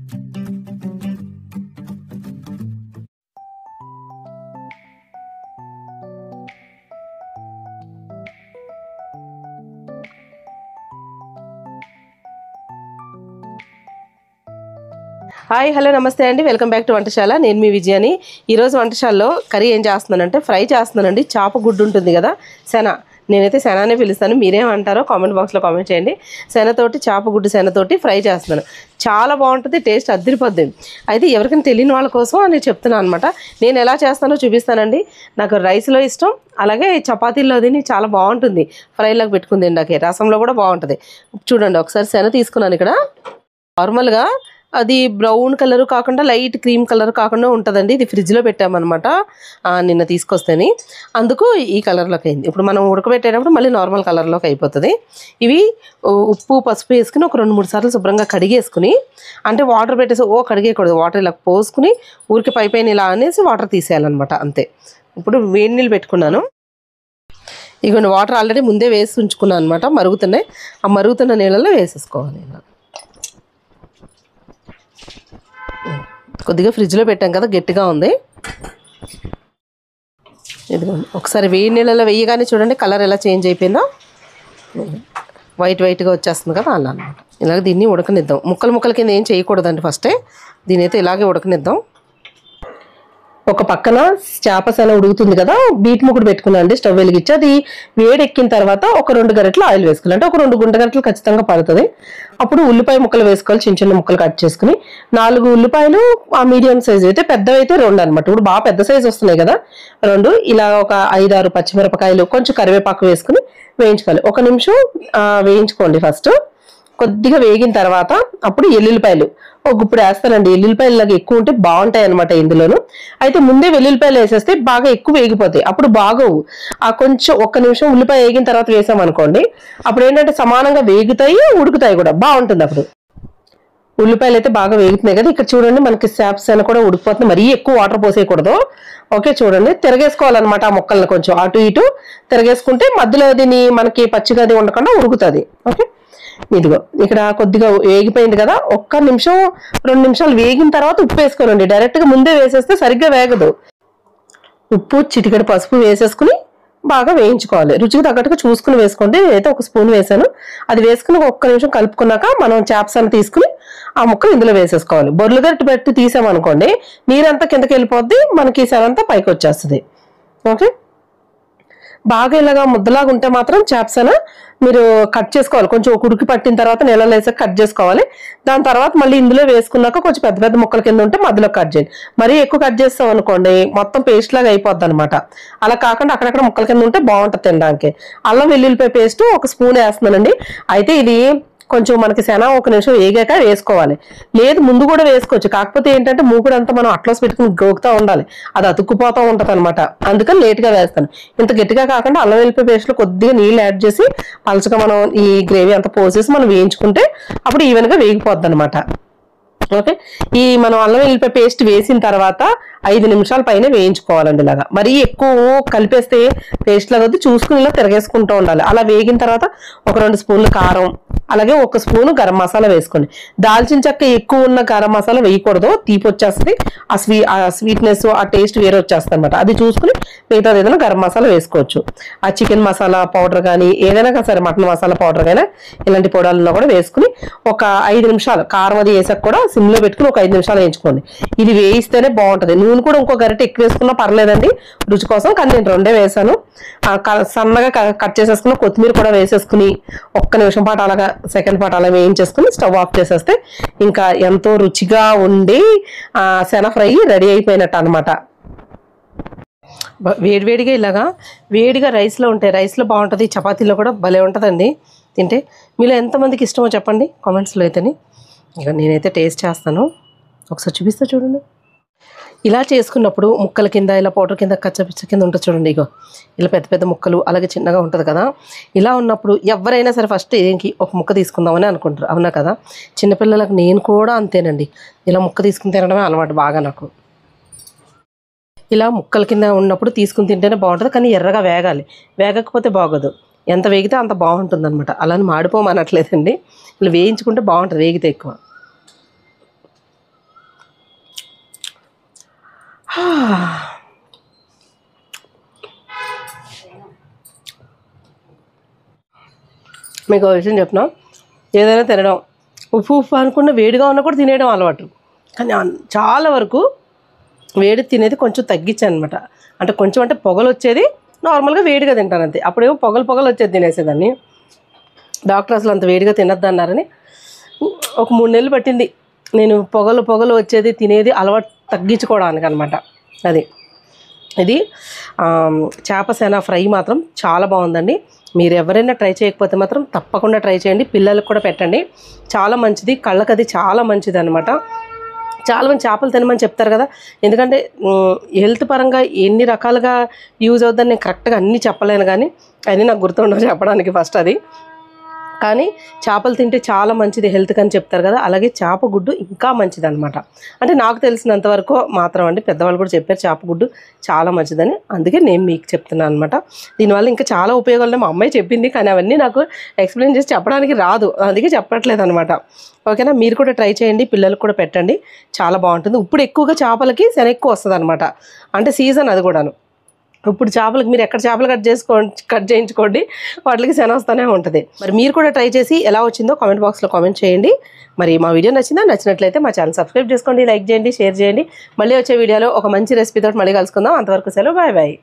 Hi hello నమస్తే అండి, welcome back to వంటశాల. నేను మీ విజయాని. ఈరోజు వంటశాలలో కర్రీ ఏం చేస్తున్నానంటే ఫ్రై చేస్తున్నానండి. చేప గుడ్డు ఉంటుంది కదా, శన, నేనైతే శనానే పిలుస్తాను, మీరేమంటారో కామెంట్ బాక్స్లో కామెంట్ చేయండి. శనతోటి, చేప గుడ్డు శనతోటి ఫ్రై చేస్తున్నాను. చాలా బాగుంటుంది, టేస్ట్ అద్దరిపోద్ది. అయితే ఎవరికైనా తెలియని వాళ్ళ కోసం నేను చెప్తున్నాను అనమాట. నేను ఎలా చేస్తానో చూపిస్తానండి. నాకు రైస్లో ఇష్టం, అలాగే చపాతీల్లో తిని చాలా బాగుంటుంది. ఫ్రైలోకి పెట్టుకుంది ఇందాకే, రసంలో కూడా బాగుంటుంది. చూడండి, ఒకసారి శన తీసుకున్నాను. ఇక్కడ నార్మల్గా అది బ్రౌన్ కలర్ కాకుండా లైట్ క్రీమ్ కలర్ కాకుండా ఉంటుందండి. ఇది ఫ్రిడ్జ్లో పెట్టామన్నమాట నిన్న తీసుకొస్తేని, అందుకు ఈ కలర్లోకి అయింది. ఇప్పుడు మనం ఉడకబెట్టేటప్పుడు మళ్ళీ నార్మల్ కలర్లోకి అయిపోతుంది. ఇవి ఉప్పు పసుపు వేసుకుని ఒక 2-3 సార్లు శుభ్రంగా కడిగేసుకుని, అంటే వాటర్ పెట్టేసి కడిగేయకూడదు, వాటర్ ఇలా పోసుకుని ఊరికి పైపైన ఇలా అనేసి వాటర్ తీసేయాలన్నమాట, అంతే. ఇప్పుడు వేడి నీళ్ళు పెట్టుకున్నాను. ఇగోండి, వాటర్ ఆల్రెడీ ముందే వేసి ఉంచుకున్నాను అనమాట, మరుగుతున్నాయి. ఆ మరుగుతున్న నీళ్ళలో వేసేసుకోవాలి. కొద్దిగా ఫ్రిడ్జ్లో పెట్టాం కదా, గట్టిగా ఉంది. ఇదిగోండి, ఒకసారి వేడి నీళ్ళలో వేయగానే చూడండి కలర్ ఎలా చేంజ్ అయిపోయిందో, వైట్గా వచ్చేస్తుంది కదా, అలా అన్నమాట. ఇలాగ దీన్ని ఉడకనిద్దాం. ముక్కల కింద ఏం చేయకూడదండి, ఫస్టే దీని అయితే ఇలాగే ఉడకనిద్దాం. ఒక పక్కన చేప శన ఉడుకుతుంది కదా, బీట్ ముక్కుడు పెట్టుకున్నాను అండి స్టవ్ వెలిగించి. అది వేడెక్కిన తర్వాత ఒక 2 గరిటెలు ఆయిల్ వేసుకోవాలి, అంటే ఒక 2 గుంట గరిటెలు ఖచ్చితంగా పడుతుంది. అప్పుడు ఉల్లిపాయ ముక్కలు వేసుకోవాలి, చిన్న ముక్కలు కట్ చేసుకుని. 4 ఉల్లిపాయలు ఆ మీడియం సైజు అయితే, పెద్దవి అయితే 2 అనమాట. ఇప్పుడు బాగా పెద్ద సైజు వస్తున్నాయి కదా, 2. ఇలా ఒక 5-6 పచ్చిమిరపకాయలు, కొంచెం కరివేపాకు వేసుకుని వేయించుకోవాలి. 1 నిమిషం వేయించుకోండి. ఫస్ట్ కొద్దిగా వేగిన తర్వాత అప్పుడు ఎల్లుల్లిపాయలు ఒక గుప్పుడు వేస్తానండి. ఎల్లుల్లిపాయలు లాగా ఎక్కువ ఉంటే బాగుంటాయి అనమాట ఇందులోను. అయితే ముందే వెల్లుల్లిపాయలు వేసేస్తే బాగా ఎక్కువ వేగిపోతాయి, అప్పుడు బాగోవు. కొంచెం 1 నిమిషం ఉల్లిపాయ వేగిన తర్వాత వేసామనుకోండి, అప్పుడు ఏంటంటే సమానంగా వేగుతాయి, ఉడుకుతాయి కూడా, బాగుంటుంది అప్పుడు. ఉల్లిపాయలు అయితే బాగా వేగుతున్నాయి కదా. ఇక్కడ చూడండి, మనకి శాప్సన కూడా ఉడికిపోతుంది. మరీ ఎక్కువ వాటర్ పోసేయకూడదు. ఓకే, చూడండి, తిరగేసుకోవాలన్నమాట. ఆ ముక్కల్ని కొంచెం అటు ఇటు తిరగేసుకుంటే మధ్యలో దీన్ని మనకి పచ్చిగా అది ఉండకుండా ఉడుకుతుంది. ఓకే, ఇదిగో ఇక్కడ కొద్దిగా వేగిపోయింది కదా. 1 నిమిషం 2 నిమిషాలు వేగిన తర్వాత ఉప్పు వేసుకోనండి. డైరెక్ట్ గా ముందే వేసేస్తే సరిగ్గా వేగదు. ఉప్పు, చిటికెడు పసుపు వేసేసుకుని బాగా వేయించుకోవాలి. రుచికి తగ్గట్టుగా చూసుకుని వేసుకోండి. నేనైతే 1 స్పూన్ వేసాను. అది వేసుకుని 1 నిమిషం కలుపుకున్నాక మనం చేపసను తీసుకుని ఆ ముక్కలు ఇందులో వేసేసుకోవాలి. బొర్లు గట్టి పెట్టి తీసామనుకోండి, నీరంతా కిందకి వెళ్ళిపోద్ది, మనకి సరంతా పైకి వచ్చేస్తుంది. ఓకే, బాగా ఇలాగా ముద్దలాగా ఉంటే మాత్రం చేపసన మీరు కట్ చేసుకోవాలి. కొంచెం ఉడికి పట్టిన తర్వాత నీళ్ళలో వేసాక కట్ చేసుకోవాలి. దాని తర్వాత మళ్ళీ ఇందులో వేసుకున్నాక కొంచెం పెద్ద ముక్కల కింద ఉంటే మధ్యలో కట్ చేయండి. మరీ ఎక్కువ కట్ చేస్తాం అనుకోండి, మొత్తం పేస్ట్ లాగా అయిపోద్ది అనమాట. అలా కాకుండా అక్కడక్కడ ముక్కల కింద ఉంటే బాగుంటుంది తినడానికి. అల్లం వెల్లుల్లిపాయ పేస్ట్ 1 స్పూన్ వేస్తున్నానండి. అయితే ఇది కొంచెం మనకి శన 1 నిమిషం వేగాక వేసుకోవాలి. లేదు ముందు కూడా వేసుకోవచ్చు, కాకపోతే ఏంటంటే మూకుడు అంతా మనం అట్లా పెట్టుకుని గోకుతా ఉండాలి, అది అతుక్కుపోతూ ఉంటది అనమాట. అందుకని లేట్ గా వేస్తాను. ఇంత గట్టిగా కాకుండా అల్లం వెల్లిపాయ పేస్ట్ లో కొద్దిగా నీళ్ళు యాడ్ చేసి పలచగా మనం ఈ గ్రేవీ అంతా పోసేసి మనం వేయించుకుంటే అప్పుడు ఈవెన్ గా వేగిపోద్ది అనమాట. ఓకే, ఈ మనం అల్లం వెల్లిపాయ పేస్ట్ వేసిన తర్వాత 5 నిమిషాల పైన వేయించుకోవాలండి. ఇలాగా మరీ ఎక్కువ కలిపేస్తే పేస్ట్ లాగా వద్దు, చూసుకుని ఇలా తిరగేసుకుంటూ ఉండాలి. అలా వేగిన తర్వాత ఒక 2 స్పూన్లు కారం, అలాగే 1 స్పూను గరం మసాలా వేసుకోండి. దాల్చిన చెక్క ఎక్కువ ఉన్న గరం మసాలా వేయకూడదు, తీపి వచ్చేస్తుంది. ఆ స్వీట్నెస్, ఆ టేస్ట్ వేరే వచ్చేస్తుంది అనమాట. అది చూసుకుని మిగతాది ఏదైనా గరం మసాలా వేసుకోవచ్చు. ఆ చికెన్ మసాలా పౌడర్ కానీ ఏదైనా సరే, మటన్ మసాలా పౌడర్ కానీ ఇలాంటి పొడాలలో కూడా వేసుకుని ఒక 5 నిమిషాలు కారం అది వేసాక కూడా సిమ్లో పెట్టుకుని ఒక 5 నిమిషాలు వేయించుకోండి. ఇది వేయిస్తేనే బాగుంటుంది. నూనె కూడా ఇంకో గరిటె ఎక్కువ వేసుకున్నా పర్లేదండి రుచి కోసం, కానీ నేను 2 వేసాను. సన్నగా కట్ చేసేసుకుని కొత్తిమీర కూడా వేసేసుకుని 1 నిమిషం పాటు అలాగా సెకండ్ పాటు అలా వేయించేసుకుని స్టవ్ ఆఫ్ చేసేస్తే ఇంకా ఎంతో రుచిగా ఉండి శన ఫ్రై రెడీ అయిపోయినట్టు అనమాట. వేడివేడిగా ఇలాగా వేడిగా రైస్లో ఉంటాయి, రైస్లో బాగుంటుంది, చపాతీలో కూడా భలే ఉంటుందండి తింటే. మీలో ఎంతమందికి ఇష్టమో చెప్పండి కామెంట్స్లో అయితేని. ఇక నేనైతే టేస్ట్ చేస్తాను, ఒకసారి చూపిస్తా చూడండి. ఇలా చేసుకున్నప్పుడు ముక్కల కింద ఇలా పౌడర్ కింద కచ్చపిచ్చ కింద ఉంటుంది చూడండి. ఇగో ఇలా పెద్ద ముక్కలు అలాగే చిన్నగా ఉంటుంది కదా. ఇలా ఉన్నప్పుడు ఎవరైనా సరే ఫస్ట్ ఏంకి 1 ముక్క తీసుకుందామని అనుకుంటారు, అవునా కదా. చిన్నపిల్లలకు నేను కూడా అంతేనండి, ఇలా ముక్క తీసుకుని తినడమే అలవాటు బాగా నాకు. ఇలా ముక్కల కింద ఉన్నప్పుడు తీసుకుని తింటేనే బాగుంటుంది, కానీ ఎర్రగా వేగాలి, వేగకపోతే బాగోదు. ఎంత వేగితే అంత బాగుంటుంది అనమాట. అలాని మాడిపోమనట్లేదండి, ఇలా వేయించుకుంటే బాగుంటుంది వేగితే ఎక్కువ. మీకు విషయం చెప్పినా, ఏదైనా తినడం ఉప్పు అనుకున్న వేడిగా ఉన్నా కూడా తినేయడం అలవాటు. కానీ చాలా వరకు వేడి తినేది కొంచెం తగ్గించాను అనమాట. అంటే కొంచెం అంటే పొగలు వచ్చేది నార్మల్గా వేడిగా తింటాను అంతే. అప్పుడేమో పొగలు వచ్చేది తినేసేదాన్ని. డాక్టర్ అసలు అంత వేడిగా తినద్దు అన్నారని ఒక 3 నెలలు పట్టింది నేను పొగలు వచ్చేది తినేది అలవాటు తగ్గించుకోవడానికి అనమాట. ఇది చేప శన ఫ్రై మాత్రం చాలా బాగుందండి. మీరు ఎవరైనా ట్రై చేయకపోతే మాత్రం తప్పకుండా ట్రై చేయండి. పిల్లలకు కూడా పెట్టండి, చాలా మంచిది, కళ్ళకి అది చాలా మంచిది అనమాట. చాలామంది చేపలు తినమని చెప్తారు కదా, ఎందుకంటే హెల్త్ పరంగా ఎన్ని రకాలుగా యూజ్ అవుతుందని నేను కరెక్ట్గా అన్నీ చెప్పలేను, కానీ అన్నీ నాకు గుర్తుండవు చెప్పడానికి ఫస్ట్ అది. కానీ చేపలు తింటే చాలా మంచిది హెల్త్కి అని చెప్తారు కదా, అలాగే చేప గుడ్డు ఇంకా మంచిది అనమాట. అంటే నాకు తెలిసినంతవరకు మాత్రం అండి, పెద్దవాళ్ళు కూడా చెప్పారు చేప గుడ్డు చాలా మంచిదని, అందుకే నేను మీకు చెప్తున్నాను అనమాట. దీనివల్ల ఇంకా చాలా ఉపయోగాలు మా అమ్మాయి చెప్పింది, కానీ అవన్నీ నాకు ఎక్స్ప్లెయిన్ చేసి చెప్పడానికి రాదు, అందుకే చెప్పట్లేదు అనమాట. ఓకేనా, మీరు కూడా ట్రై చేయండి, పిల్లలకు కూడా పెట్టండి, చాలా బాగుంటుంది. ఇప్పుడు ఎక్కువగా చేపలకి శన ఎక్కువ వస్తుంది అనమాట, అంటే సీజన్ అది కూడాను. ఇప్పుడు చేపలకు మీరు ఎక్కడ చేపలు కట్ చేయించుకోండి, వాటికి శన వస్తూనే ఉంటుంది. మరి మీరు కూడా ట్రై చేసి ఎలా వచ్చిందో కామెంట్ బాక్స్లో కామెంట్ చేయండి. మరి మా వీడియో నచ్చినట్లయితే మా ఛానల్ సబ్స్క్రైబ్ చేసుకోండి, లైక్ చేయండి, షేర్ చేయండి. మళ్ళీ వచ్చే వీడియోలో ఒక మంచి రెసిపీతో మళ్ళీ కలుసుకుందాం. అంతవరకు సెలవు, బాయ్ బాయ్.